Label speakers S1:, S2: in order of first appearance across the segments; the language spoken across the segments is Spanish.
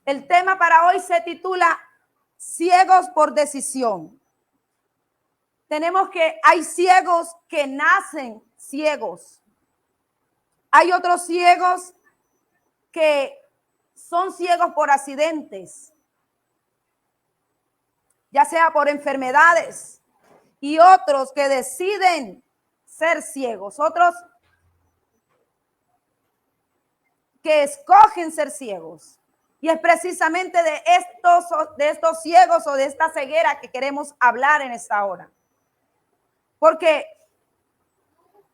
S1: El tema para hoy se titula Ciegos por decisión. Hay ciegos que nacen ciegos. Hay otros ciegos que son ciegos por accidentes, ya sea por enfermedades, y otros que deciden ser ciegos, otros que escogen ser ciegos. Y es precisamente de estos ciegos o de esta ceguera que queremos hablar en esta hora. Porque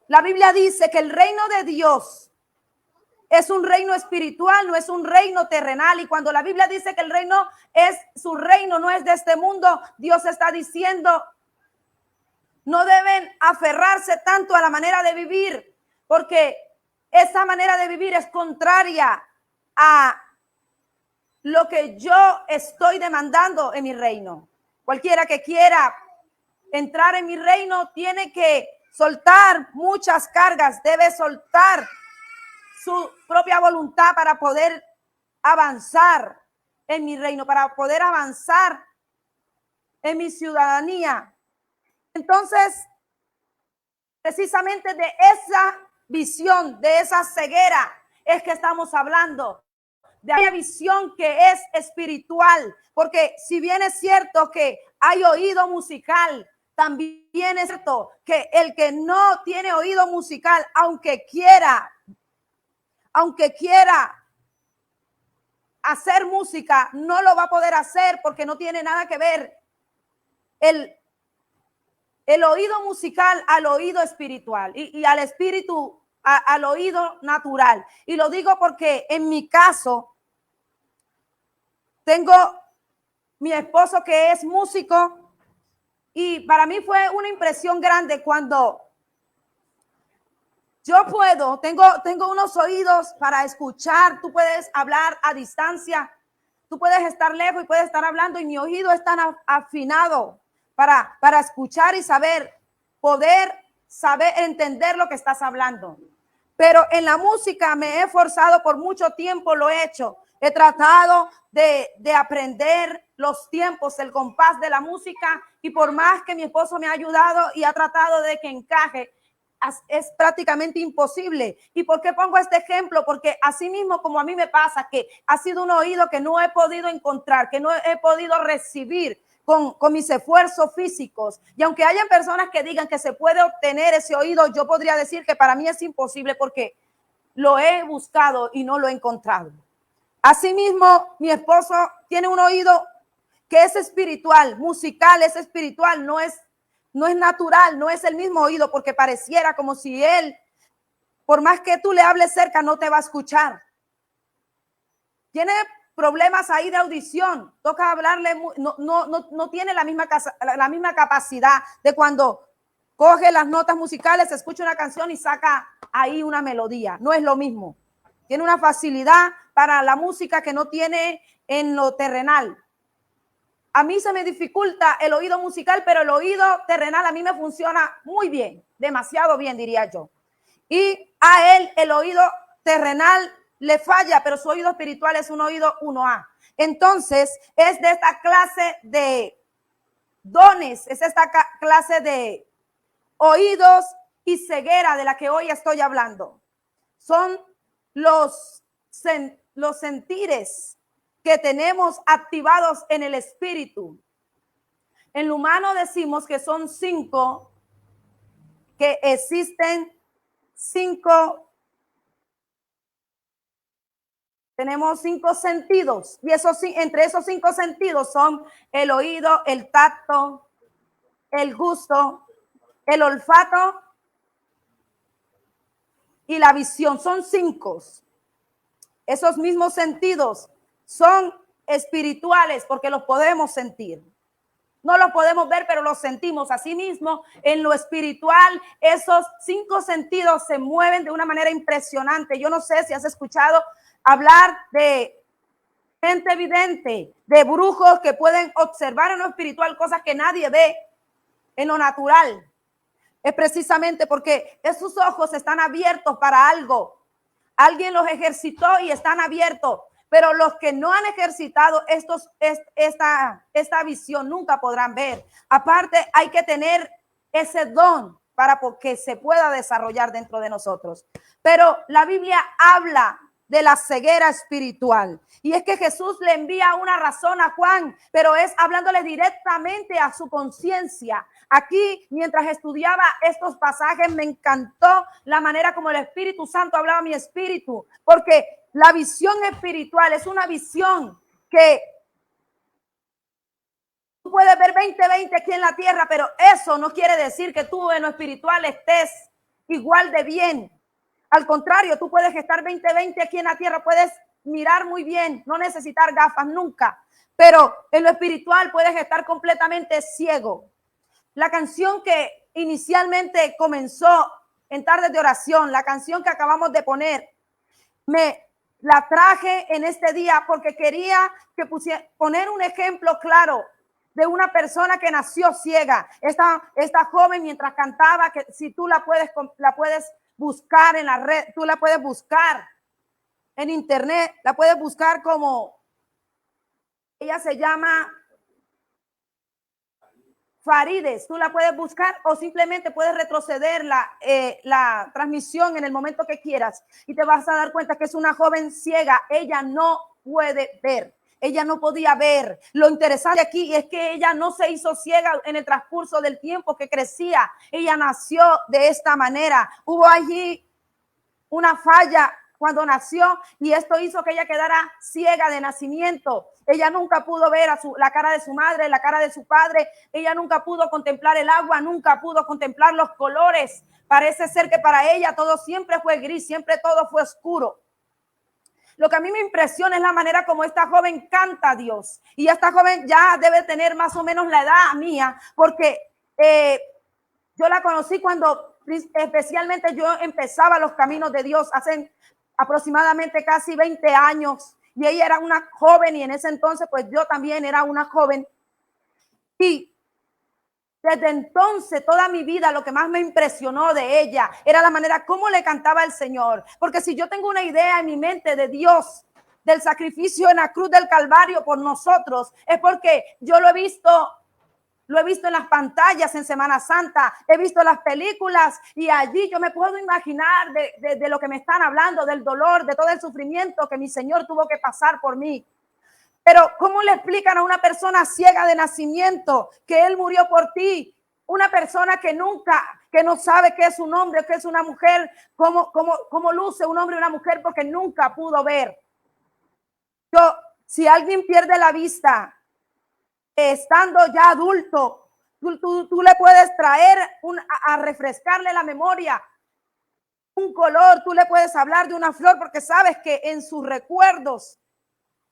S1: la Biblia dice que el reino de Dios es un reino espiritual, no es un reino terrenal. Y cuando la Biblia dice que el reino es su reino, no es de este mundo, Dios está diciendo, no deben aferrarse tanto a la manera de vivir, porque esa manera de vivir es contraria a lo que yo estoy demandando en mi reino. Cualquiera que quiera entrar en mi reino tiene que soltar muchas cargas, debe soltar su propia voluntad para poder avanzar en mi reino, para poder avanzar en mi ciudadanía. Entonces, precisamente de esa visión, de esa ceguera, es que estamos hablando, de una visión que es espiritual, porque si bien es cierto que hay oído musical, también es cierto que el que no tiene oído musical, aunque quiera hacer música, no lo va a poder hacer porque no tiene nada que ver el oído musical al oído espiritual y al espíritu al oído natural. Y lo digo porque en mi caso tengo mi esposo que es músico y para mí fue una impresión grande cuando tengo unos oídos para escuchar. Tú puedes hablar a distancia, tú puedes estar lejos y puedes estar hablando y mi oído es tan afinado para escuchar y poder saber entender lo que estás hablando. Pero en la música me he esforzado por mucho tiempo, lo he hecho. He tratado de aprender los tiempos, el compás de la música, y por más que mi esposo me ha ayudado y ha tratado de que encaje, es prácticamente imposible. ¿Y por qué pongo este ejemplo? Porque así mismo como a mí me pasa, que ha sido un oído que no he podido encontrar, que no he podido recibir con mis esfuerzos físicos. Y aunque hayan personas que digan que se puede obtener ese oído, yo podría decir que para mí es imposible porque lo he buscado y no lo he encontrado. Asimismo, mi esposo tiene un oído que es espiritual, musical, es espiritual, no es natural, no es el mismo oído, porque pareciera como si él, por más que tú le hables cerca, no te va a escuchar. Tiene problemas ahí de audición, toca hablarle, no tiene la misma capacidad de cuando coge las notas musicales, escucha una canción y saca ahí una melodía. No es lo mismo. Tiene una facilidad para la música que no tiene en lo terrenal. A mí se me dificulta el oído musical, pero el oído terrenal a mí me funciona muy bien, demasiado bien, diría yo. Y a él el oído terrenal le falla, pero su oído espiritual es un oído 1A. Entonces, es de esta clase de dones, es esta clase de oídos y ceguera de la que hoy estoy hablando. Son los sentires que tenemos activados en el espíritu. En lo humano decimos que son 5, que existen 5. Tenemos 5 sentidos y entre esos 5 sentidos son el oído, el tacto, el gusto, el olfato y la visión. Son 5. Esos mismos sentidos son espirituales porque los podemos sentir. No los podemos ver, pero los sentimos. Asimismo, en lo espiritual, esos 5 sentidos se mueven de una manera impresionante. Yo no sé si has escuchado hablar de gente vidente, de brujos que pueden observar en lo espiritual cosas que nadie ve en lo natural. Es precisamente porque esos ojos están abiertos para algo. Alguien los ejercitó y están abiertos. pero los que no han ejercitado esta visión nunca podrán ver. Aparte, hay que tener ese don para que se pueda desarrollar dentro de nosotros. Pero la Biblia habla de la ceguera espiritual. Y es que Jesús le envía una razón a Juan, pero es hablándole directamente a su conciencia. Aquí, mientras estudiaba estos pasajes, me encantó la manera como el Espíritu Santo hablaba a mi espíritu, porque la visión espiritual es una visión que tú puedes ver 20/20 aquí en la tierra, pero eso no quiere decir que tú en lo espiritual estés igual de bien. Al contrario, tú puedes estar 20/20 aquí en la tierra, puedes mirar muy bien, no necesitar gafas nunca, pero en lo espiritual puedes estar completamente ciego. La canción que inicialmente comenzó en Tardes de Oración, la canción que acabamos de poner, me la traje en este día porque quería que poner un ejemplo claro de una persona que nació ciega. Esta joven, mientras cantaba, que si tú la puedes buscar en la red, tú la puedes buscar en internet, la puedes buscar como, ella se llama Farides, tú la puedes buscar o simplemente puedes retroceder la transmisión en el momento que quieras y te vas a dar cuenta que es una joven ciega. Ella no puede ver, ella no podía ver. Lo interesante aquí es que ella no se hizo ciega en el transcurso del tiempo que crecía. Ella nació de esta manera. Hubo allí una falla cuando nació y esto hizo que ella quedara ciega de nacimiento. Ella nunca pudo ver la cara de su madre, la cara de su padre. Ella nunca pudo contemplar el agua, nunca pudo contemplar los colores. Parece ser que para ella todo siempre fue gris, siempre todo fue oscuro. Lo que a mí me impresiona es la manera como esta joven canta a Dios. Y esta joven ya debe tener más o menos la edad mía, porque yo la conocí cuando especialmente yo empezaba los caminos de Dios hace aproximadamente casi 20 años. Y ella era una joven y en ese entonces pues yo también era una joven. Y desde entonces, toda mi vida, lo que más me impresionó de ella era la manera como le cantaba el Señor. Porque si yo tengo una idea en mi mente de Dios, del sacrificio en la cruz del Calvario por nosotros, es porque yo lo he visto en las pantallas en Semana Santa, he visto las películas y allí yo me puedo imaginar de lo que me están hablando, del dolor, de todo el sufrimiento que mi Señor tuvo que pasar por mí. Pero ¿cómo le explican a una persona ciega de nacimiento que Él murió por ti? Una persona que no sabe qué es un hombre o qué es una mujer, cómo luce un hombre y una mujer porque nunca pudo ver. Si alguien pierde la vista, estando ya adulto, tú le puedes traer a refrescarle la memoria un color, tú le puedes hablar de una flor porque sabes que en sus recuerdos,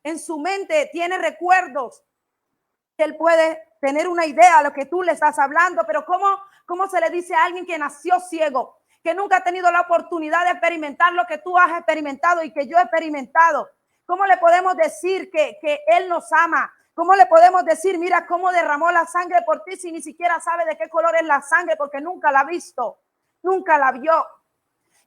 S1: en su mente tiene recuerdos. Él puede tener una idea de lo que tú le estás hablando, pero ¿cómo se le dice a alguien que nació ciego, que nunca ha tenido la oportunidad de experimentar lo que tú has experimentado y que yo he experimentado? ¿Cómo le podemos decir que Él nos ama? ¿Cómo le podemos decir, mira cómo derramó la sangre por ti si ni siquiera sabe de qué color es la sangre porque nunca la ha visto, nunca la vio?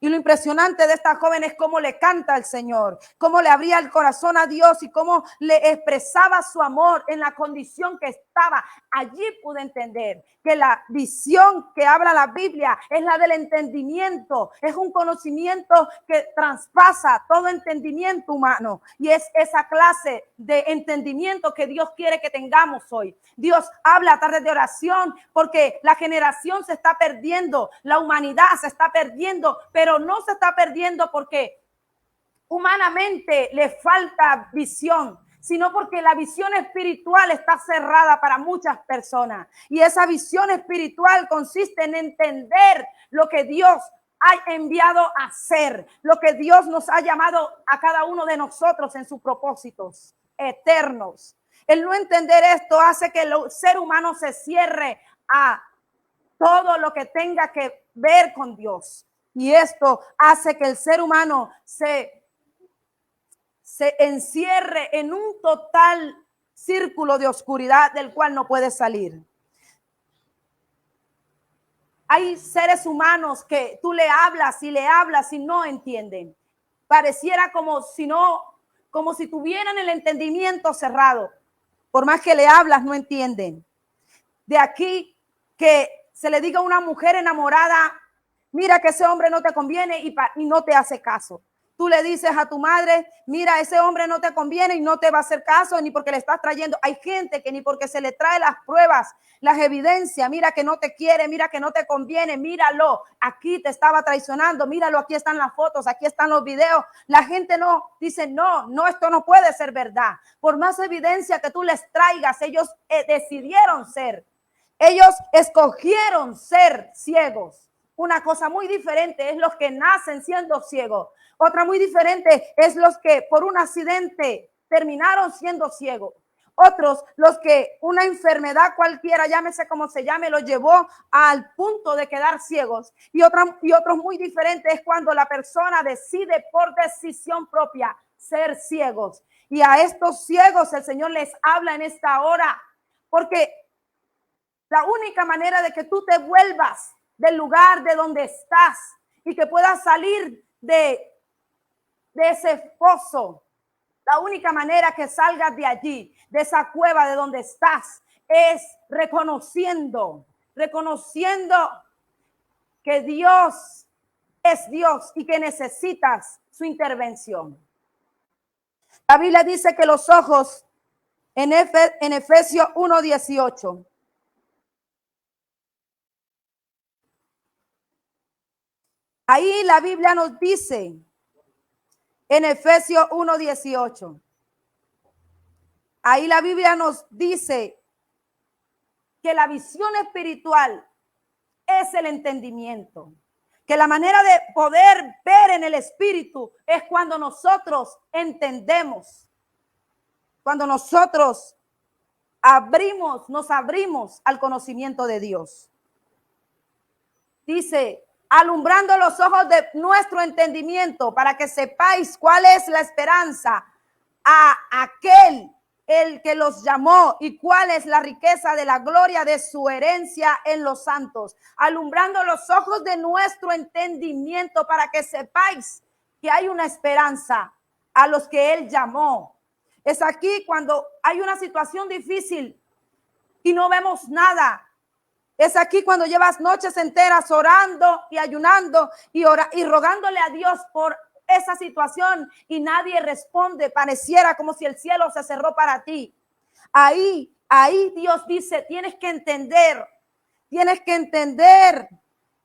S1: Y lo impresionante de esta joven es cómo le canta al Señor, cómo le abría el corazón a Dios y cómo le expresaba su amor en la condición que estaba. Allí pude entender que la visión que habla la Biblia es la del entendimiento, es un conocimiento que traspasa todo entendimiento humano y es esa clase de entendimiento que Dios quiere que tengamos hoy. Dios habla a través de oración porque la generación se está perdiendo, la humanidad se está perdiendo, pero no se está perdiendo porque humanamente le falta visión, sino porque la visión espiritual está cerrada para muchas personas. Y esa visión espiritual consiste en entender lo que Dios ha enviado a hacer, lo que Dios nos ha llamado a cada uno de nosotros en sus propósitos eternos. El no entender esto hace que el ser humano se cierre a todo lo que tenga que ver con Dios. Y esto hace que el ser humano se encierre en un total círculo de oscuridad del cual no puede salir. Hay seres humanos que tú le hablas y no entienden. Pareciera como como si tuvieran el entendimiento cerrado. Por más que le hablas, no entienden. De aquí que se le diga a una mujer enamorada, mira que ese hombre no te conviene y no te hace caso. Tú le dices a tu madre, mira, ese hombre no te conviene y no te va a hacer caso ni porque le estás trayendo. Hay gente que ni porque se le trae las pruebas, las evidencias, mira que no te quiere, mira que no te conviene, míralo, aquí te estaba traicionando, míralo, aquí están las fotos, aquí están los videos. La gente no dice, no, esto no puede ser verdad. Por más evidencia que tú les traigas, ellos decidieron ser. Ellos escogieron ser ciegos. Una cosa muy diferente es los que nacen siendo ciegos. Otra muy diferente es los que por un accidente terminaron siendo ciegos. Otros, los que una enfermedad cualquiera, llámese como se llame, los llevó al punto de quedar ciegos. Y otros muy diferentes es cuando la persona decide por decisión propia ser ciegos. Y a estos ciegos el Señor les habla en esta hora, porque la única manera de que tú te vuelvas del lugar de donde estás y que puedas salir de ese pozo, la única manera que salgas de allí, de esa cueva de donde estás, es reconociendo que Dios es Dios y que necesitas su intervención. La Biblia dice que los ojos en Efesios 1:18. Ahí la Biblia nos dice, en Efesios 1:18, ahí la Biblia nos dice que la visión espiritual es el entendimiento, que la manera de poder ver en el espíritu es cuando nosotros entendemos, cuando nosotros nos abrimos al conocimiento de Dios. Dice, alumbrando los ojos de nuestro entendimiento para que sepáis cuál es la esperanza a aquel el que los llamó y cuál es la riqueza de la gloria de su herencia en los santos. Alumbrando los ojos de nuestro entendimiento para que sepáis que hay una esperanza a los que él llamó. Es aquí cuando hay una situación difícil y no vemos nada. Es aquí cuando llevas noches enteras orando y ayunando y rogándole a Dios por esa situación y nadie responde. Pareciera como si el cielo se cerró para ti. Ahí Dios dice, tienes que entender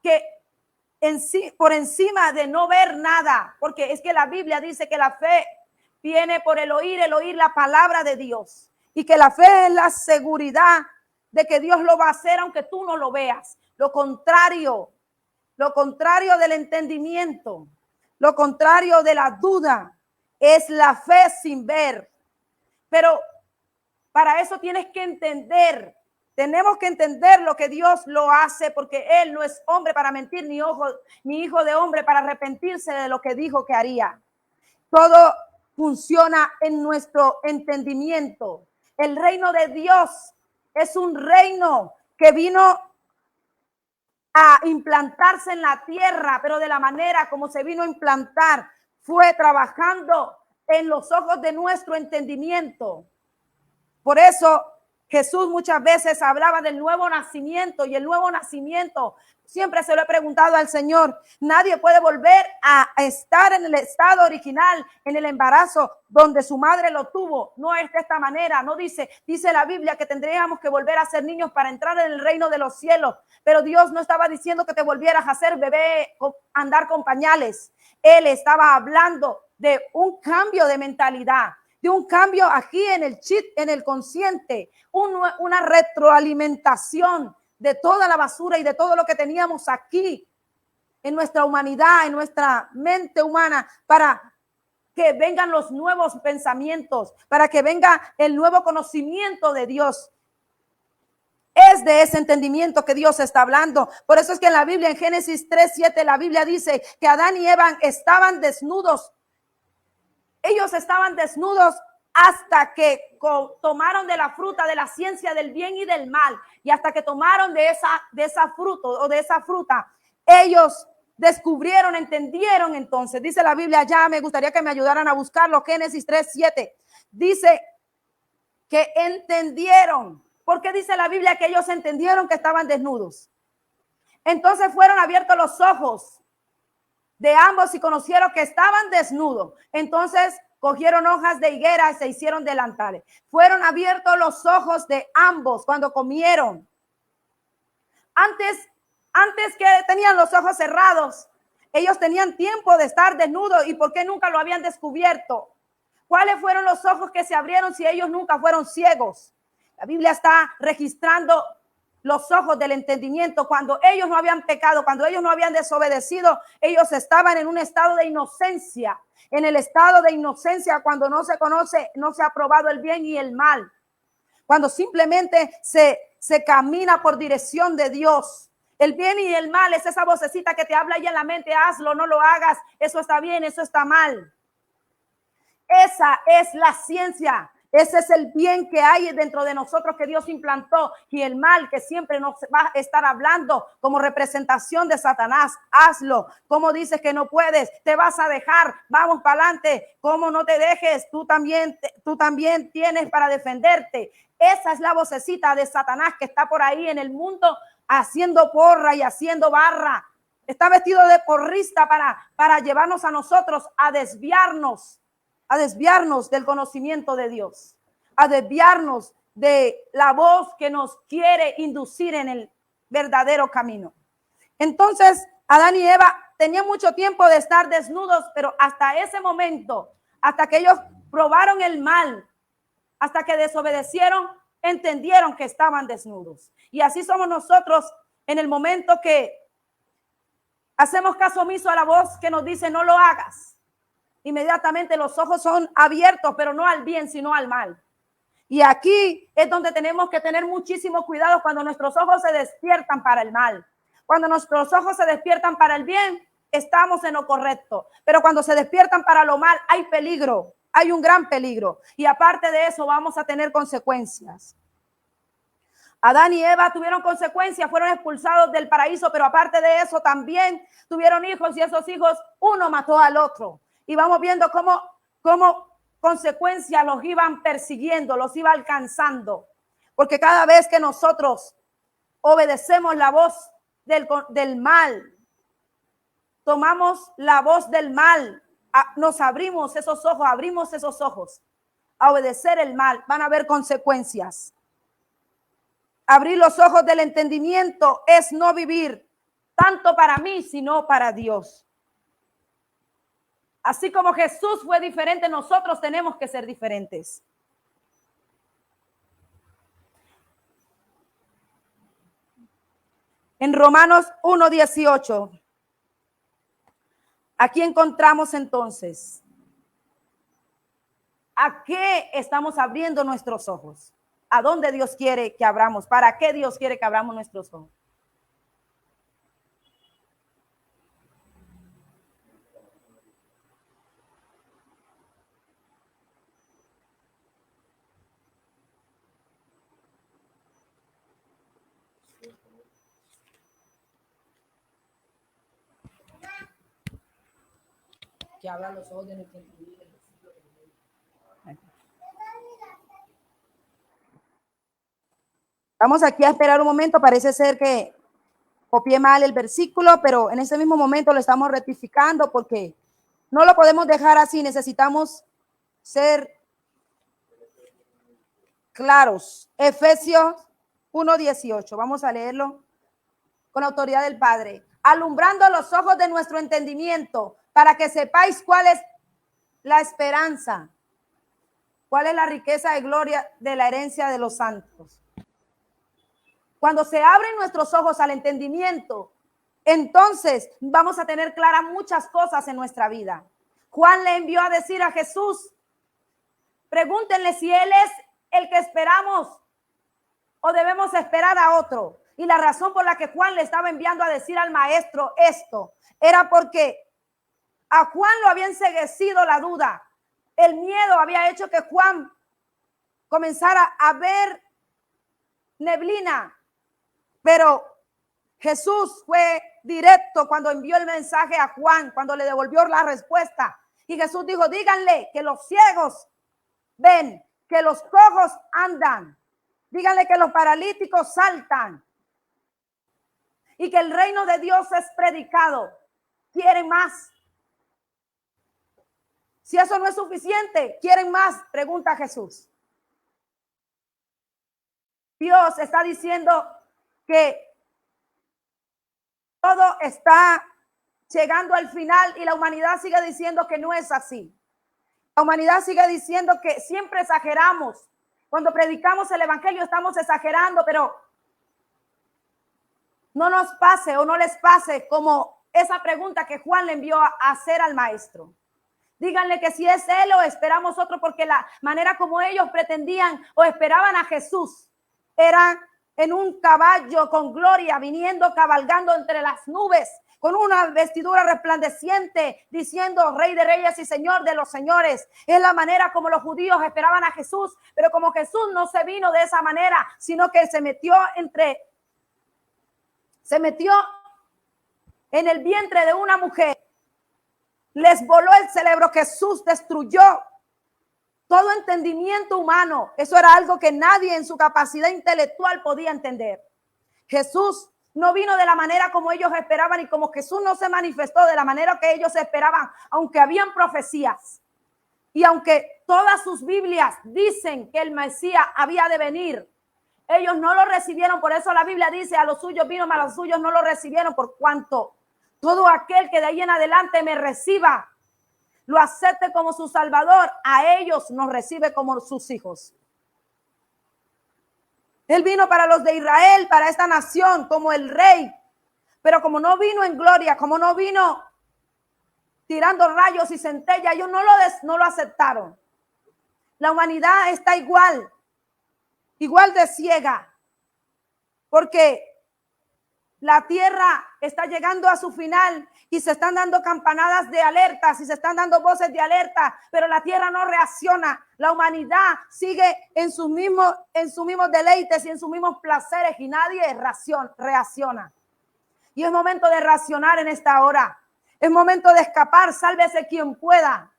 S1: que por encima de no ver nada, porque es que la Biblia dice que la fe viene por el oír la palabra de Dios, y que la fe es la seguridad de que Dios lo va a hacer aunque tú no lo veas. Lo contrario del entendimiento, lo contrario de la duda es la fe sin ver. Pero para eso tienes que entender, tenemos que entender lo que Dios lo hace, porque Él no es hombre para mentir, ni hijo de hombre para arrepentirse de lo que dijo que haría. Todo funciona en nuestro entendimiento. El reino de Dios es un reino que vino a implantarse en la tierra, pero de la manera como se vino a implantar fue trabajando en los ojos de nuestro entendimiento. Por eso Jesús muchas veces hablaba del nuevo nacimiento, y el nuevo nacimiento siempre se lo he preguntado al Señor. Nadie puede volver a estar en el estado original, en el embarazo donde su madre lo tuvo. No es de esta manera, no dice la Biblia que tendríamos que volver a ser niños para entrar en el reino de los cielos. Pero Dios no estaba diciendo que te volvieras a ser bebé, andar con pañales. Él estaba hablando de un cambio de mentalidad, de un cambio aquí en el chip, en el consciente, una retroalimentación de toda la basura y de todo lo que teníamos aquí en nuestra humanidad, en nuestra mente humana, para que vengan los nuevos pensamientos, para que venga el nuevo conocimiento de Dios. Es de ese entendimiento que Dios está hablando. Por eso es que en la Biblia, en Génesis 3:7, la Biblia dice que Adán y Eva estaban desnudos. Ellos estaban desnudos hasta que tomaron de la fruta de la ciencia del bien y del mal, y hasta que tomaron de esa fruta, ellos descubrieron, entendieron entonces. Dice la Biblia, ya me gustaría que me ayudaran a buscarlo, Génesis 3:7. Dice que entendieron. ¿Por qué dice la Biblia que ellos entendieron que estaban desnudos? Entonces fueron abiertos los ojos de ambos y conocieron que estaban desnudos. Entonces cogieron hojas de higuera y se hicieron delantales. Fueron abiertos los ojos de ambos cuando comieron. Antes que tenían los ojos cerrados, ellos tenían tiempo de estar desnudos. ¿Y por qué nunca lo habían descubierto? ¿Cuáles fueron los ojos que se abrieron si ellos nunca fueron ciegos? La Biblia está registrando los ojos del entendimiento. Cuando ellos no habían pecado, cuando ellos no habían desobedecido, ellos estaban en un estado de inocencia. En el estado de inocencia, cuando no se conoce, no se ha probado el bien y el mal. Cuando simplemente se camina por dirección de Dios. El bien y el mal es esa vocecita que te habla ahí en la mente, hazlo, no lo hagas, eso está bien, eso está mal. Esa es la ciencia. Ese es el bien que hay dentro de nosotros que Dios implantó, y el mal que siempre nos va a estar hablando como representación de Satanás. Hazlo. ¿Cómo dices que no puedes? Te vas a dejar. Vamos para adelante. ¿Cómo no te dejes? Tú también tienes para defenderte. Esa es la vocecita de Satanás que está por ahí en el mundo haciendo porra y haciendo barra. Está vestido de porrista para llevarnos a nosotros a desviarnos del conocimiento de Dios, a desviarnos de la voz que nos quiere inducir en el verdadero camino. Entonces, Adán y Eva tenían mucho tiempo de estar desnudos, pero hasta ese momento, hasta que ellos probaron el mal, hasta que desobedecieron, entendieron que estaban desnudos. Y así somos nosotros en el momento que hacemos caso omiso a la voz que nos dice no lo hagas. Inmediatamente los ojos son abiertos, pero no al bien, sino al mal. Y aquí es donde tenemos que tener muchísimo cuidado cuando nuestros ojos se despiertan para el mal. Cuando nuestros ojos se despiertan para el bien, estamos en lo correcto. Pero cuando se despiertan para lo mal, hay peligro, hay un gran peligro. Y aparte de eso, vamos a tener consecuencias. Adán y Eva tuvieron consecuencias, fueron expulsados del paraíso, pero aparte de eso también tuvieron hijos, y esos hijos, uno mató al otro. Y vamos viendo cómo consecuencias los iban persiguiendo, los iba alcanzando. Porque cada vez que nosotros obedecemos la voz del mal, tomamos la voz del mal, nos abrimos esos ojos a obedecer el mal, van a haber consecuencias. Abrir los ojos del entendimiento es no vivir tanto para mí, sino para Dios. Así como Jesús fue diferente, nosotros tenemos que ser diferentes. En Romanos 1:18, aquí encontramos entonces, ¿a qué estamos abriendo nuestros ojos? ¿A dónde Dios quiere que abramos? ¿Para qué Dios quiere que abramos nuestros ojos? Que abra los ojos de nuestro entendimiento. Vamos aquí a esperar un momento, parece ser que copié mal el versículo, pero en ese mismo momento lo estamos rectificando porque no lo podemos dejar así, necesitamos ser claros. Efesios 1:18, vamos a leerlo con la autoridad del Padre. Alumbrando los ojos de nuestro entendimiento para que sepáis cuál es la esperanza, cuál es la riqueza de gloria de la herencia de los santos. Cuando se abren nuestros ojos al entendimiento, entonces vamos a tener claras muchas cosas en nuestra vida. Juan le envió a decir a Jesús, pregúntenle si él es el que esperamos o debemos esperar a otro. Y la razón por la que Juan le estaba enviando a decir al maestro esto era porque a Juan lo había enceguecido la duda. El miedo había hecho que Juan comenzara a ver neblina. Pero Jesús fue directo cuando envió el mensaje a Juan, cuando le devolvió la respuesta. Y Jesús dijo, díganle que los ciegos ven, que los cojos andan, díganle que los paralíticos saltan y que el reino de Dios es predicado. ¿Quieren más? Si eso no es suficiente, ¿quieren más? Pregunta Jesús. Dios está diciendo que todo está llegando al final y la humanidad sigue diciendo que no es así. La humanidad sigue diciendo que siempre exageramos. Cuando predicamos el evangelio estamos exagerando, pero no nos pase o no les pase como esa pregunta que Juan le envió a hacer al maestro. Díganle que si es él o esperamos otro, porque la manera como ellos pretendían o esperaban a Jesús era en un caballo con gloria, viniendo, cabalgando entre las nubes, con una vestidura resplandeciente, diciendo Rey de Reyes y Señor de los Señores. Es la manera como los judíos esperaban a Jesús, pero como Jesús no se vino de esa manera, sino que se metió en el vientre de una mujer. Les voló el cerebro. Jesús destruyó todo entendimiento humano. Eso era algo que nadie en su capacidad intelectual podía entender. Jesús no vino de la manera como ellos esperaban y como Jesús no se manifestó de la manera que ellos esperaban, aunque habían profecías y aunque todas sus Biblias dicen que el Mesías había de venir, ellos no lo recibieron. Por eso la Biblia dice, a los suyos vino, mas a los suyos no lo recibieron, por cuanto todo aquel que de ahí en adelante me reciba, lo acepte como su Salvador, a ellos nos recibe como sus hijos. Él vino para los de Israel, para esta nación, como el rey, pero como no vino en gloria, como no vino tirando rayos y centellas, ellos no lo aceptaron. La humanidad está igual de ciega, porque la tierra está llegando a su final y se están dando campanadas de alertas y se están dando voces de alerta, pero la tierra no reacciona. La humanidad sigue en sus mismos deleites y en sus mismos placeres y nadie reacciona. Y es momento de reaccionar en esta hora. Es momento de escapar, sálvese quien pueda.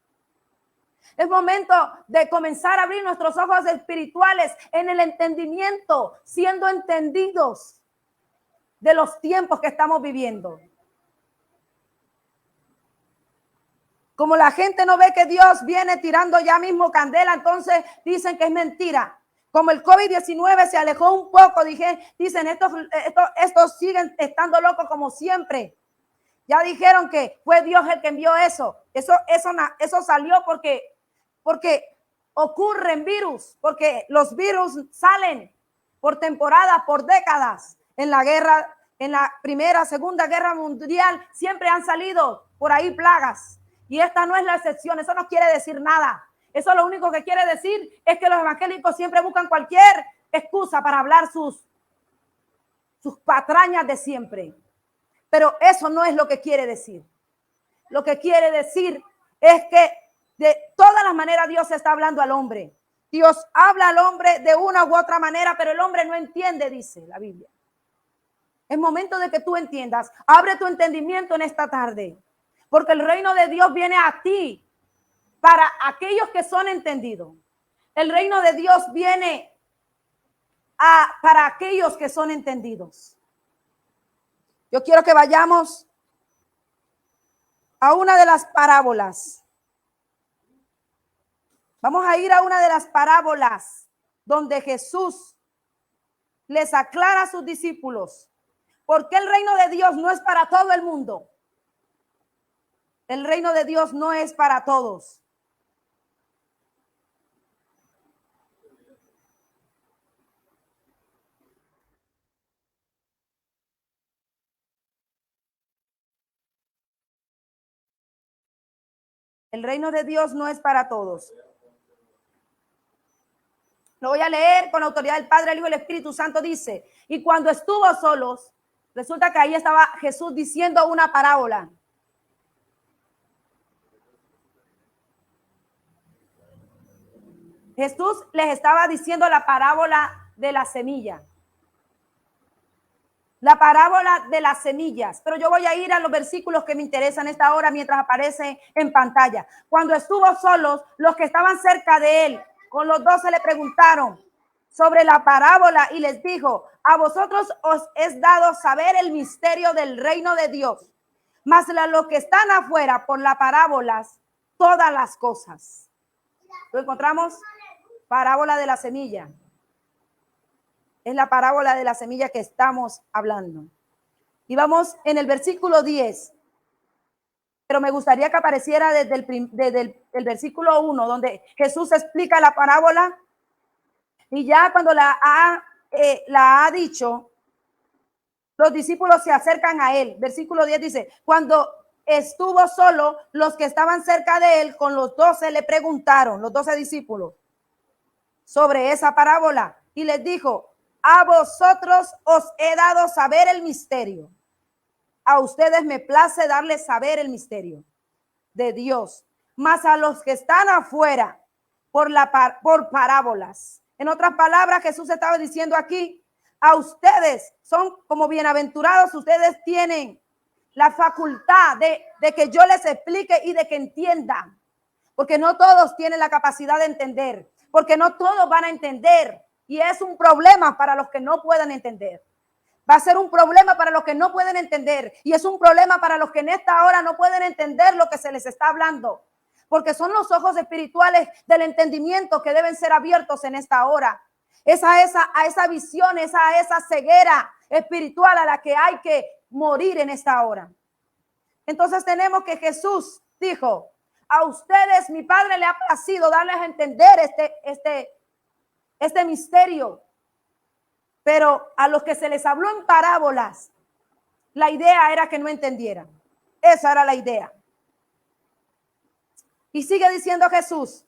S1: Es momento de comenzar a abrir nuestros ojos espirituales en el entendimiento, siendo entendidos de los tiempos que estamos viviendo. Como la gente no ve que Dios viene tirando ya mismo candela, entonces dicen que es mentira. Como el COVID-19 se alejó un poco, dicen estos siguen estando locos como siempre. Ya dijeron que fue Dios el que envió eso. Eso salió porque ocurren virus, porque los virus salen por temporada, por décadas. En la guerra, en la Primera, Segunda Guerra Mundial, siempre han salido por ahí plagas. Y esta no es la excepción. Eso no quiere decir nada. Eso lo único que quiere decir es que los evangélicos siempre buscan cualquier excusa para hablar sus patrañas de siempre. Pero eso no es lo que quiere decir. Lo que quiere decir es que de todas las maneras Dios está hablando al hombre. Dios habla al hombre de una u otra manera, pero el hombre no entiende, dice la Biblia. Es momento de que tú entiendas. Abre tu entendimiento en esta tarde, porque el reino de Dios viene a ti para aquellos que son entendidos. El reino de Dios viene para aquellos que son entendidos. Yo quiero que vayamos a una de las parábolas. Vamos a ir a una de las parábolas donde Jesús les aclara a sus discípulos por qué el reino de Dios no es para todo el mundo. El reino de Dios no es para todos. El reino de Dios no es para todos. Lo voy a leer con la autoridad del Padre, el Hijo y el Espíritu Santo. Dice, y cuando estuvo solos, resulta que ahí estaba Jesús diciendo una parábola. Jesús les estaba diciendo la parábola de la semilla. La parábola de las semillas. Pero yo voy a ir a los versículos que me interesan esta hora mientras aparece en pantalla. Cuando estuvo solos, los que estaban cerca de él, con los 12 le preguntaron sobre la parábola y les dijo: a vosotros os es dado saber el misterio del reino de Dios, mas a los que están afuera por las parábolas, todas las cosas. ¿Lo encontramos? Parábola de la semilla. Es la parábola de la semilla que estamos hablando. Y vamos en el versículo 10. Pero me gustaría que apareciera desde el versículo 1, donde Jesús explica la parábola. Y ya cuando la ha dicho, los discípulos se acercan a él. Versículo 10 dice: cuando estuvo solo, los que estaban cerca de él con los 12 le preguntaron, los 12 discípulos, sobre esa parábola. Y les dijo: a vosotros os he dado saber el misterio. A ustedes me place darles saber el misterio de Dios. Mas a los que están afuera por parábolas. En otras palabras, Jesús estaba diciendo aquí: a ustedes son como bienaventurados, ustedes tienen la facultad de que yo les explique y de que entiendan. Porque no todos tienen la capacidad de entender. Porque no todos van a entender. Y es un problema para los que no puedan entender. Va a ser un problema para los que no pueden entender. Y es un problema para los que en esta hora no pueden entender lo que se les está hablando. Porque son los ojos espirituales del entendimiento que deben ser abiertos en esta hora. A esa visión, esa ceguera espiritual a la que hay que morir en esta hora. Entonces tenemos que Jesús dijo: a ustedes mi Padre le ha placido darles a entender este misterio. Pero a los que se les habló en parábolas, la idea era que no entendieran. Esa era la idea. Y sigue diciendo Jesús: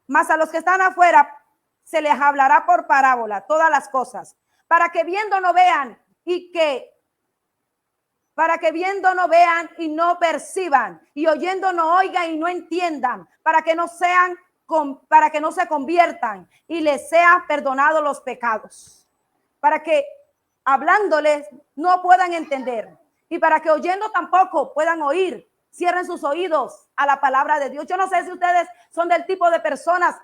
S1: mas a los que están afuera se les hablará por parábola todas las cosas, para que viendo no vean y no perciban, y oyendo no oigan y no entiendan, para que no se conviertan y les sean perdonados los pecados. Para que hablándoles no puedan entender, y para que oyendo tampoco puedan oír. Cierren sus oídos a la palabra de Dios. Yo no sé si ustedes son del tipo de personas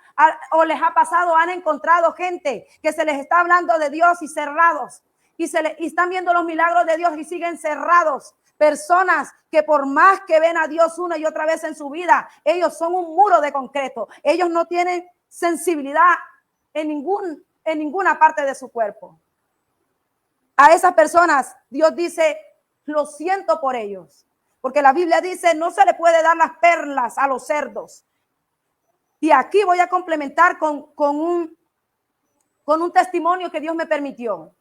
S1: o les ha pasado, han encontrado gente que se les está hablando de Dios y cerrados. Y están viendo los milagros de Dios y siguen cerrados. Personas que por más que ven a Dios una y otra vez en su vida, ellos son un muro de concreto. Ellos no tienen sensibilidad en ninguna parte de su cuerpo. A esas personas Dios dice: lo siento por ellos. Porque la Biblia dice: no se le puede dar las perlas a los cerdos. Y aquí voy a complementar con un testimonio que Dios me permitió.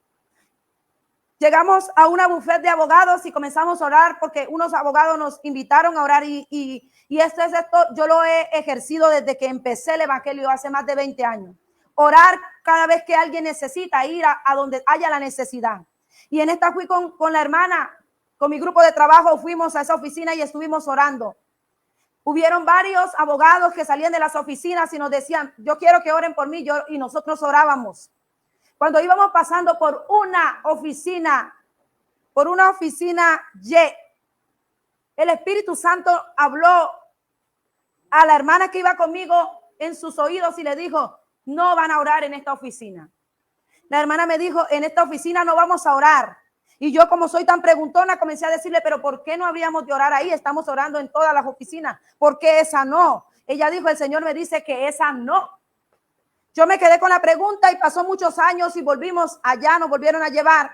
S1: Llegamos a una buffet de abogados y comenzamos a orar porque unos abogados nos invitaron a orar y esto yo lo he ejercido desde que empecé el evangelio hace más de 20 años. Orar cada vez que alguien necesita, ir a donde haya la necesidad. Y en esta fui con la hermana, con mi grupo de trabajo, fuimos a esa oficina y estuvimos orando. Hubieron varios abogados que salían de las oficinas y nos decían: yo quiero que oren por mí, y nosotros orábamos. Cuando íbamos pasando por una oficina Y, el Espíritu Santo habló a la hermana que iba conmigo en sus oídos y le dijo: no van a orar en esta oficina. La hermana me dijo: en esta oficina no vamos a orar. Y yo, como soy tan preguntona, comencé a decirle: pero ¿por qué no habríamos de orar ahí? Estamos orando en todas las oficinas. ¿Por qué esa no? Ella dijo: el Señor me dice que esa no. Yo me quedé con la pregunta y pasó muchos años y volvimos allá, nos volvieron a llevar.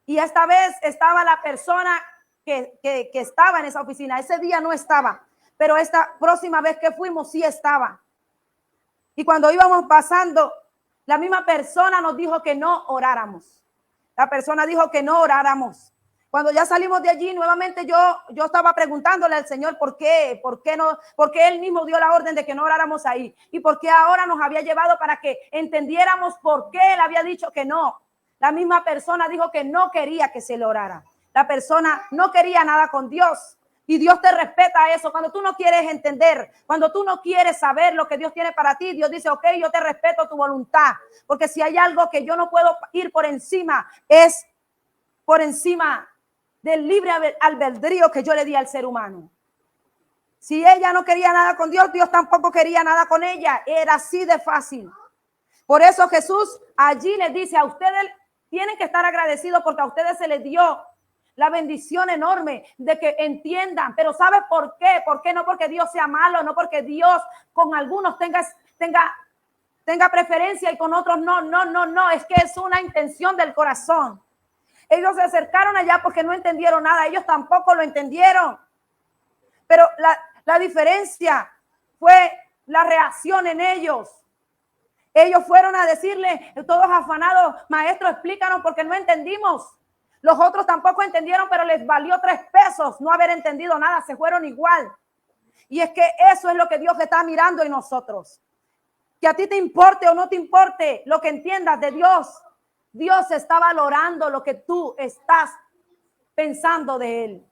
S1: Y esta vez estaba la persona que estaba en esa oficina. Ese día no estaba, pero esta próxima vez que fuimos sí estaba. Y cuando íbamos pasando, la misma persona nos dijo que no oráramos. La persona dijo que no oráramos. Cuando ya salimos de allí, nuevamente yo estaba preguntándole al Señor por qué no, porque Él mismo dio la orden de que no oráramos ahí. Y por qué ahora nos había llevado para que entendiéramos por qué Él había dicho que no. La misma persona dijo que no quería que se le orara. La persona no quería nada con Dios. Y Dios te respeta eso. Cuando tú no quieres entender, cuando tú no quieres saber lo que Dios tiene para ti, Dios dice, ok, yo te respeto tu voluntad. Porque si hay algo que yo no puedo ir por encima, es por encima del libre albedrío que yo le di al ser humano. Si ella no quería nada con Dios, Dios tampoco quería nada con ella. Era así de fácil. Por eso Jesús allí les dice, a ustedes tienen que estar agradecidos porque a ustedes se les dio la bendición enorme de que entiendan. Pero ¿sabes por qué? ¿Por qué? No porque Dios sea malo, no porque Dios con algunos tenga preferencia y con otros no. Es que es una intención del corazón. Ellos se acercaron allá porque no entendieron nada. Ellos tampoco lo entendieron. Pero la diferencia fue la reacción en ellos. Ellos fueron a decirle, todos afanados, maestro, explícanos porque no entendimos. Los otros tampoco entendieron, pero les valió 3 pesos no haber entendido nada, se fueron igual. Y es que eso es lo que Dios está mirando en nosotros. Que a ti te importe o no te importe lo que entiendas de Dios, Dios está valorando lo que tú estás pensando de Él.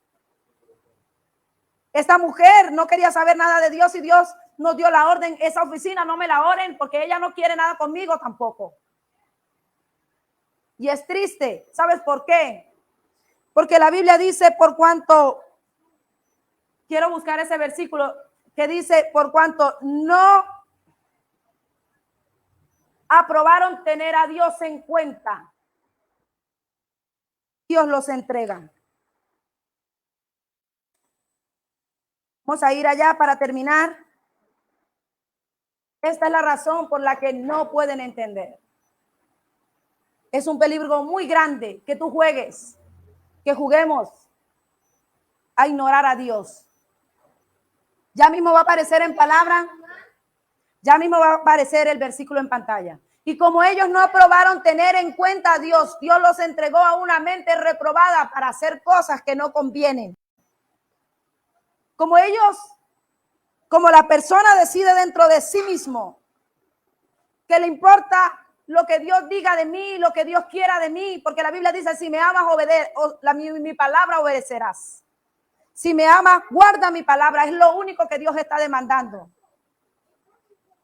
S1: Esta mujer no quería saber nada de Dios y Dios nos dio la orden, esa oficina no me la oren porque ella no quiere nada conmigo tampoco. Y es triste, ¿sabes por qué? Porque la Biblia dice, por cuanto, quiero buscar ese versículo que dice, por cuanto no aprobaron tener a Dios en cuenta, Dios los entrega. Vamos a ir allá para terminar. Esta es la razón por la que no pueden entender. Es un peligro muy grande que tú juegues, que juguemos a ignorar a Dios. Ya mismo va a aparecer en palabra, ya mismo va a aparecer el versículo en pantalla. Y como ellos no aprobaron tener en cuenta a Dios, Dios los entregó a una mente reprobada para hacer cosas que no convienen. Como la persona decide dentro de sí mismo que le importa lo que Dios diga de mí, lo que Dios quiera de mí, porque la Biblia dice, si me amas, mi palabra obedecerás. Si me amas, guarda mi palabra, es lo único que Dios está demandando.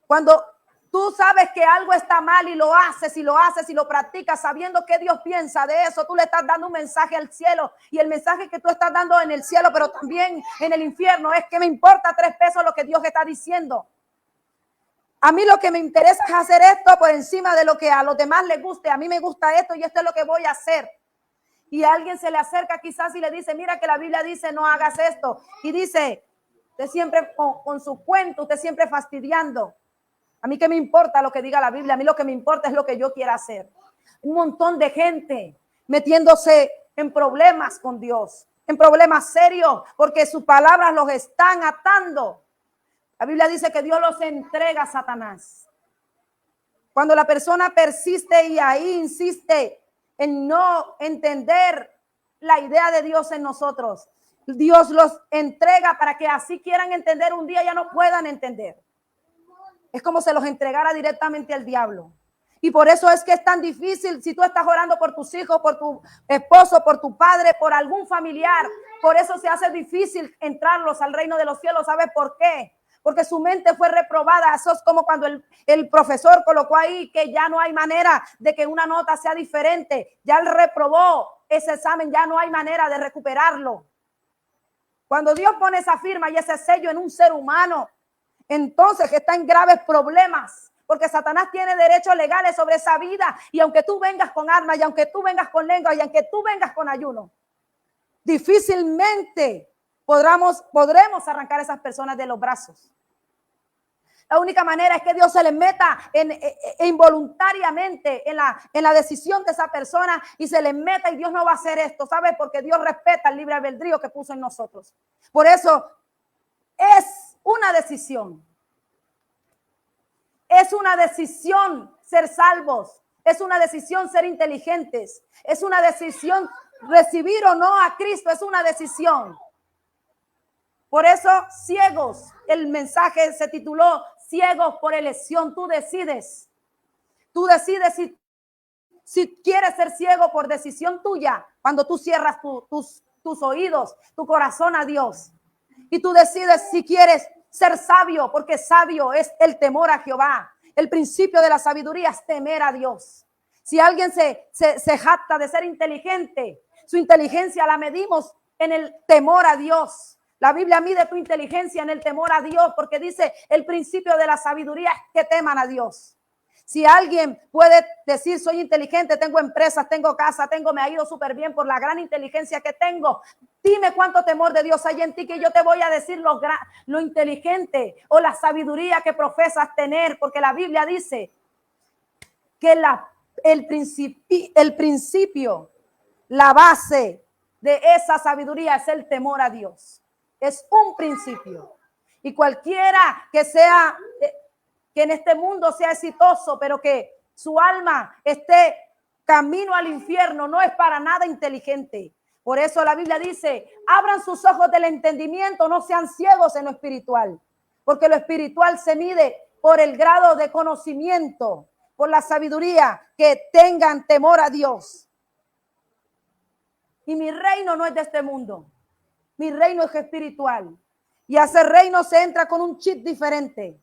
S1: Cuando tú sabes que algo está mal y lo haces y lo practicas sabiendo que Dios piensa de eso, tú le estás dando un mensaje al cielo, y el mensaje que tú estás dando en el cielo, pero también en el infierno, es que me importa 3 pesos lo que Dios está diciendo. A mí lo que me interesa es hacer esto por encima de lo que a los demás les guste. A mí me gusta esto y esto es lo que voy a hacer. Y a alguien se le acerca quizás y le dice, mira que la Biblia dice no hagas esto. Y dice, usted siempre con su cuento, usted siempre fastidiando. A mí qué me importa lo que diga la Biblia, a mí lo que me importa es lo que yo quiera hacer. Un montón de gente metiéndose en problemas con Dios, en problemas serios, porque sus palabras los están atando. La Biblia dice que Dios los entrega a Satanás. Cuando la persona persiste y ahí insiste en no entender la idea de Dios en nosotros, Dios los entrega para que así quieran entender, un día ya no puedan entender. Es como se los entregara directamente al diablo. Y por eso es que es tan difícil, si tú estás orando por tus hijos, por tu esposo, por tu padre, por algún familiar, por eso se hace difícil entrarlos al reino de los cielos. ¿Sabes por qué? Porque su mente fue reprobada. Eso es como cuando el profesor colocó ahí que ya no hay manera de que una nota sea diferente. Ya él reprobó ese examen, ya no hay manera de recuperarlo. Cuando Dios pone esa firma y ese sello en un ser humano, entonces que está en graves problemas, porque Satanás tiene derechos legales sobre esa vida. Y aunque tú vengas con armas, y aunque tú vengas con lengua, y aunque tú vengas con ayuno, difícilmente podremos arrancar a esas personas de los brazos. La única manera es que Dios se les meta involuntariamente en la decisión de esa persona y se les meta, y Dios no va a hacer esto, ¿sabes? Porque Dios respeta el libre albedrío que puso en nosotros. Por eso es una decisión. Es una decisión ser salvos. Es una decisión ser inteligentes. Es una decisión recibir o no a Cristo. Es una decisión. Por eso, ciegos, el mensaje se tituló Ciegos por elección. Tú decides. Tú decides si quieres ser ciego por decisión tuya, cuando tú cierras tus oídos, tu corazón a Dios. Y tú decides si quieres ser sabio, porque sabio es el temor a Jehová. El principio de la sabiduría es temer a Dios. Si alguien se jacta de ser inteligente, su inteligencia la medimos en el temor a Dios. La Biblia mide tu inteligencia en el temor a Dios, porque dice el principio de la sabiduría es que teman a Dios. Si alguien puede decir soy inteligente, tengo empresas, tengo casa, me ha ido súper bien por la gran inteligencia que tengo. Dime cuánto temor de Dios hay en ti, que yo te voy a decir lo inteligente o la sabiduría que profesas tener, porque la Biblia dice que el principio, la base de esa sabiduría es el temor a Dios. Es un principio. Y cualquiera que sea, que en este mundo sea exitoso, pero que su alma esté camino al infierno, no es para nada inteligente. Por eso la Biblia dice, abran sus ojos del entendimiento, no sean ciegos en lo espiritual, porque lo espiritual se mide por el grado de conocimiento, por la sabiduría, que tengan temor a Dios. Y mi reino no es de este mundo, mi reino es espiritual. Y a ese reino se entra con un chip diferente,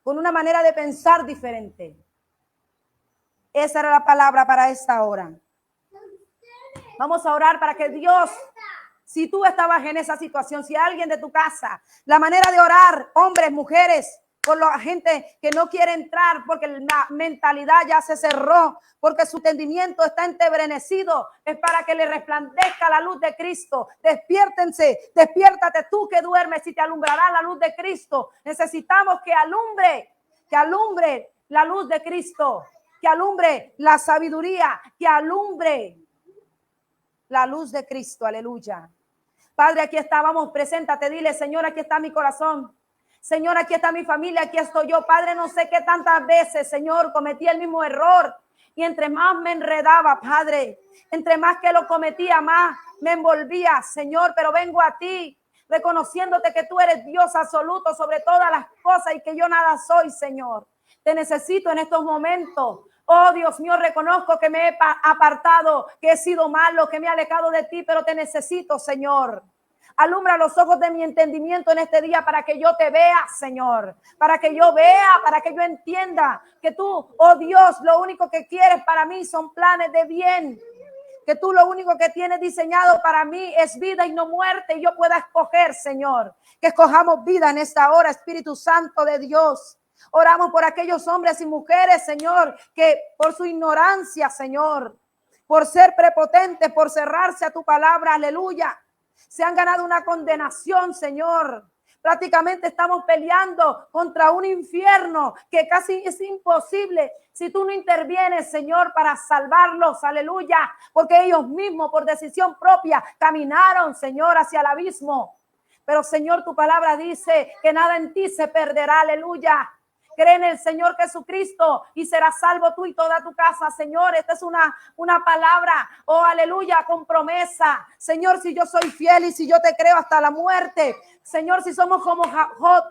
S1: con una manera de pensar diferente. Esa era la palabra para esta hora. Vamos a orar para que Dios, si tú estabas en esa situación, si alguien de tu casa, la manera de orar, hombres, mujeres, por la gente que no quiere entrar porque la mentalidad ya se cerró, porque su entendimiento está entebrecido, es para que le resplandezca la luz de Cristo. Despiértense, despiértate tú que duermes y te alumbrará la luz de Cristo. Necesitamos que alumbre la luz de Cristo, que alumbre la sabiduría, que alumbre la luz de Cristo. Aleluya. Padre, aquí estábamos, preséntate, dile, Señor, aquí está mi corazón. Señor, aquí está mi familia, aquí estoy yo. Padre, no sé qué tantas veces, Señor, cometí el mismo error. Y entre más me enredaba, Padre, entre más que lo cometía, más me envolvía, Señor. Pero vengo a ti, reconociéndote que tú eres Dios absoluto sobre todas las cosas y que yo nada soy, Señor. Te necesito en estos momentos. Oh, Dios mío, reconozco que me he apartado, que he sido malo, que me he alejado de ti, pero te necesito, Señor. Alumbra los ojos de mi entendimiento en este día para que yo te vea, Señor. Para que yo vea, para que yo entienda que tú, oh Dios, lo único que quieres para mí son planes de bien. Que tú lo único que tienes diseñado para mí es vida y no muerte. Y yo pueda escoger, Señor. Que escojamos vida en esta hora, Espíritu Santo de Dios. Oramos por aquellos hombres y mujeres, Señor, que por su ignorancia, Señor, por ser prepotentes, por cerrarse a tu palabra, aleluya, se han ganado una condenación, Señor. Prácticamente estamos peleando contra un infierno que casi es imposible si tú no intervienes, Señor, para salvarlos, aleluya, porque ellos mismos por decisión propia caminaron, Señor, hacia el abismo. Pero, Señor, tu palabra dice que nada en ti se perderá, aleluya. Cree en el Señor Jesucristo y serás salvo tú y toda tu casa, Señor. Esta es una palabra, oh aleluya, con promesa. Señor, si yo soy fiel y si yo te creo hasta la muerte, Señor, si somos como Job,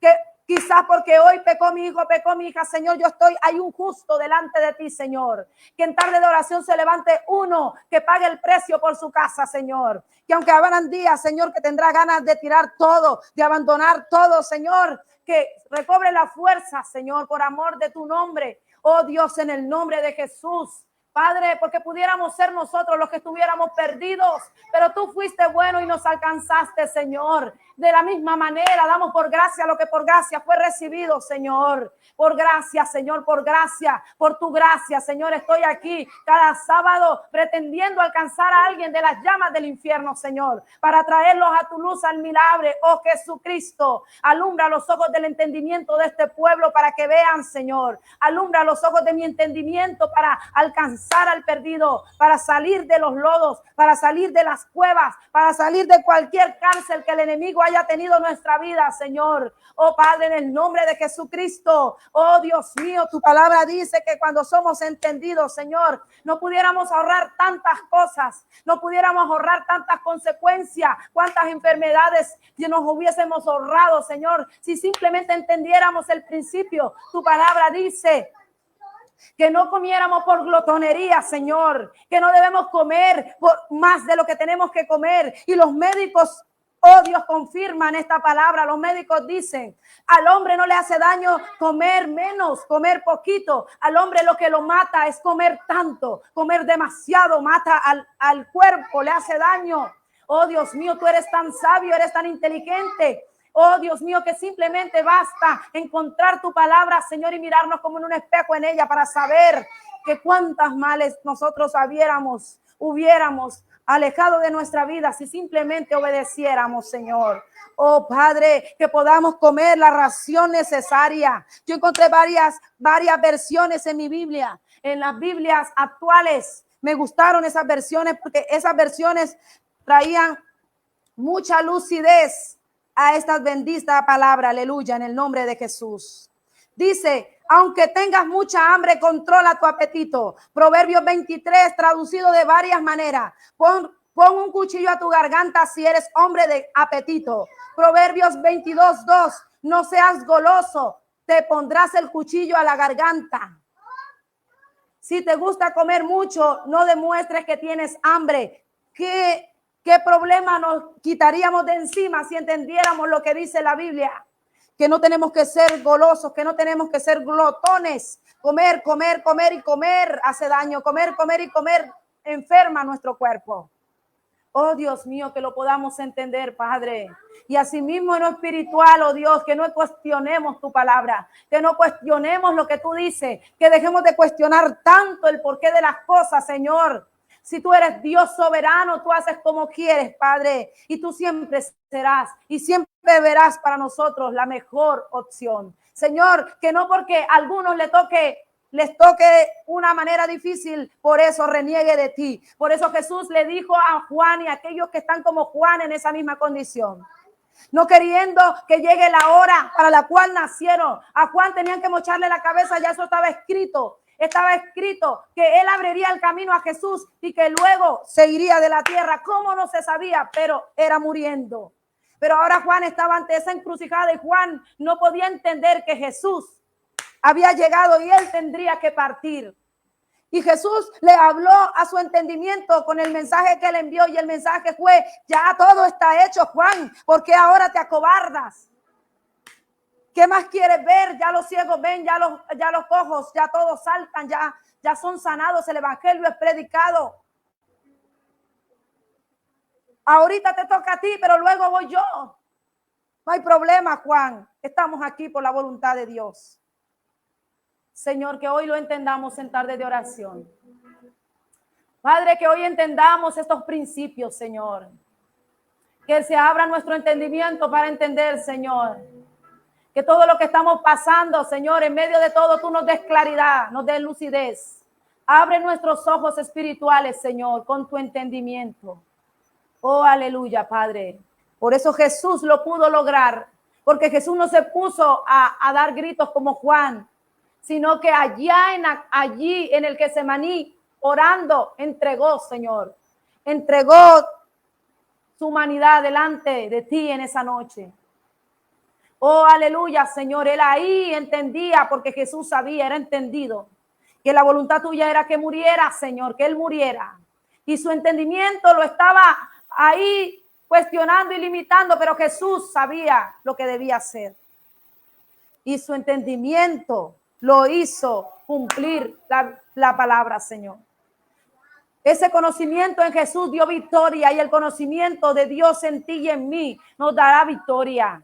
S1: que quizás porque hoy pecó mi hijo, pecó mi hija, Señor, hay un justo delante de ti, Señor. Que en tarde de oración se levante uno que pague el precio por su casa, Señor. Que aunque habrán días, Señor, que tendrá ganas de tirar todo, de abandonar todo, Señor, que recobre la fuerza, Señor, por amor de tu nombre. Oh Dios, en el nombre de Jesús. Padre, porque pudiéramos ser nosotros los que estuviéramos perdidos, pero tú fuiste bueno y nos alcanzaste, Señor. De la misma manera, damos por gracia lo que por gracia fue recibido, Señor. Por gracia, Señor, por gracia, por tu gracia, Señor. Estoy aquí cada sábado pretendiendo alcanzar a alguien de las llamas del infierno, Señor, para traerlos a tu luz admirable. Oh Jesucristo, alumbra los ojos del entendimiento de este pueblo para que vean, Señor. Alumbra los ojos de mi entendimiento para alcanzar al perdido, para salir de los lodos, para salir de las cuevas, para salir de cualquier cárcel que el enemigo haya tenido en nuestra vida, Señor. Oh Padre, en el nombre de Jesucristo, oh Dios mío, tu palabra dice que cuando somos entendidos, Señor, no pudiéramos ahorrar tantas cosas, no pudiéramos ahorrar tantas consecuencias, cuántas enfermedades nos hubiésemos ahorrado, Señor, si simplemente entendiéramos el principio. Tu palabra dice que no comiéramos por glotonería, Señor, que no debemos comer por más de lo que tenemos que comer. Y los médicos Oh Dios, confirma en esta palabra. Los médicos dicen, al hombre no le hace daño comer menos, comer poquito. Al hombre lo que lo mata es comer tanto, comer demasiado, mata al cuerpo, le hace daño. Oh Dios mío, tú eres tan sabio, eres tan inteligente. Oh Dios mío, que simplemente basta encontrar tu palabra, Señor, y mirarnos como en un espejo en ella para saber que cuántas males nosotros hubiéramos alejado de nuestra vida si simplemente obedeciéramos, Señor. Oh Padre, que podamos comer la ración necesaria. Yo encontré varias versiones en mi Biblia, en las Biblias actuales. Me gustaron esas versiones porque esas versiones traían mucha lucidez a esta bendita palabra, aleluya, en el nombre de Jesús. Dice, aunque tengas mucha hambre, controla tu apetito. Proverbios 23, traducido de varias maneras. Pon un cuchillo a tu garganta si eres hombre de apetito. Proverbios 22:2, no seas goloso, te pondrás el cuchillo a la garganta. Si te gusta comer mucho, no demuestres que tienes hambre. ¿Qué problema nos quitaríamos de encima si entendiéramos lo que dice la Biblia? Que no tenemos que ser golosos, que no tenemos que ser glotones. Comer, comer, comer y comer hace daño. Comer, comer y comer enferma nuestro cuerpo. Oh Dios mío, que lo podamos entender, Padre. Y asimismo en lo espiritual, oh Dios, que no cuestionemos tu palabra, que no cuestionemos lo que tú dices, que dejemos de cuestionar tanto el porqué de las cosas, Señor. Si tú eres Dios soberano, tú haces como quieres, Padre, y tú siempre serás y siempre verás para nosotros la mejor opción. Señor, que no porque a algunos les toque una manera difícil, por eso reniegue de ti. Por eso Jesús le dijo a Juan y a aquellos que están como Juan en esa misma condición, no queriendo que llegue la hora para la cual nacieron. A Juan tenían que mocharle la cabeza, ya eso estaba escrito. Estaba escrito que él abriría el camino a Jesús y que luego se iría de la tierra. ¿Cómo? No se sabía, pero era muriendo. Pero ahora Juan estaba ante esa encrucijada y Juan no podía entender que Jesús había llegado y él tendría que partir. Y Jesús le habló a su entendimiento con el mensaje que él envió, y el mensaje fue: ya todo está hecho, Juan, ¿por qué ahora te acobardas? ¿Qué más quieres ver? Ya los ciegos ven, ya los cojos, ya todos saltan, ya son sanados, el evangelio es predicado. Ahorita te toca a ti, pero luego voy yo. No hay problema, Juan. Estamos aquí por la voluntad de Dios. Señor, que hoy lo entendamos en tarde de oración. Padre, que hoy entendamos estos principios, Señor. Que se abra nuestro entendimiento para entender, Señor. Que todo lo que estamos pasando, Señor, en medio de todo, tú nos des claridad, nos des lucidez. Abre nuestros ojos espirituales, Señor, con tu entendimiento. Oh, aleluya, Padre. Por eso Jesús lo pudo lograr, porque Jesús no se puso a dar gritos como Juan, sino que allí en el Getsemaní, orando, entregó, Señor. Entregó su humanidad delante de ti en esa noche. Oh, aleluya, Señor. Él ahí entendía, porque Jesús sabía, era entendido, que la voluntad tuya era que muriera, Señor, que él muriera. Y su entendimiento lo estaba ahí cuestionando y limitando, pero Jesús sabía lo que debía hacer. Y su entendimiento lo hizo cumplir la palabra, Señor. Ese conocimiento en Jesús dio victoria, y el conocimiento de Dios en ti y en mí nos dará victoria.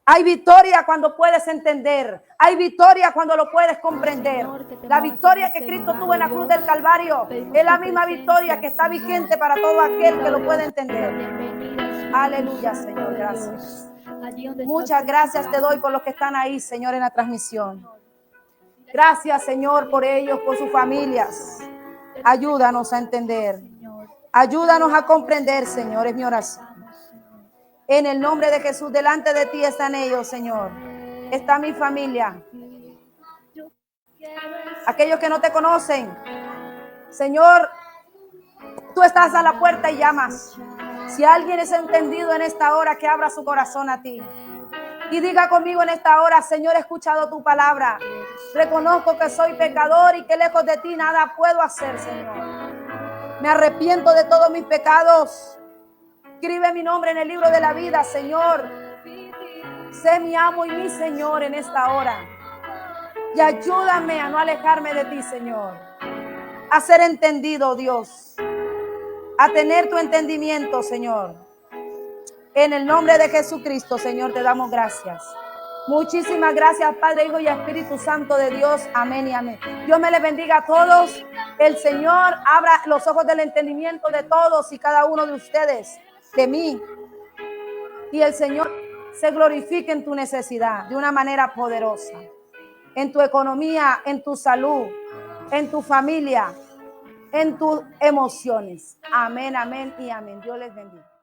S1: Hay victoria cuando puedes entender. Hay victoria cuando lo puedes comprender. La victoria que Cristo tuvo en la cruz del Calvario es la misma victoria que está vigente para todo aquel que lo puede entender. Aleluya, Señor. Gracias. Muchas gracias te doy por los que están ahí, Señor, en la transmisión. Gracias, Señor, por ellos, por sus familias. Ayúdanos a entender. Ayúdanos a comprender, Señor, es mi oración. En el nombre de Jesús, delante de ti están ellos, Señor. Está mi familia. Aquellos que no te conocen, Señor, tú estás a la puerta y llamas. Si alguien es entendido en esta hora, que abra su corazón a ti. Y diga conmigo en esta hora: Señor, he escuchado tu palabra. Reconozco que soy pecador y que lejos de ti nada puedo hacer, Señor. Me arrepiento de todos mis pecados. Escribe mi nombre en el libro de la vida, Señor. Sé mi amo y mi Señor en esta hora. Y ayúdame a no alejarme de ti, Señor. A ser entendido, Dios. A tener tu entendimiento, Señor. En el nombre de Jesucristo, Señor, te damos gracias. Muchísimas gracias, Padre, Hijo y Espíritu Santo de Dios. Amén y amén. Dios me les bendiga a todos. El Señor abra los ojos del entendimiento de todos y cada uno de ustedes, de mí. Y el Señor se glorifique en tu necesidad de una manera poderosa. En tu economía, en tu salud, en tu familia, en tus emociones. Amén, amén y amén. Dios les bendiga.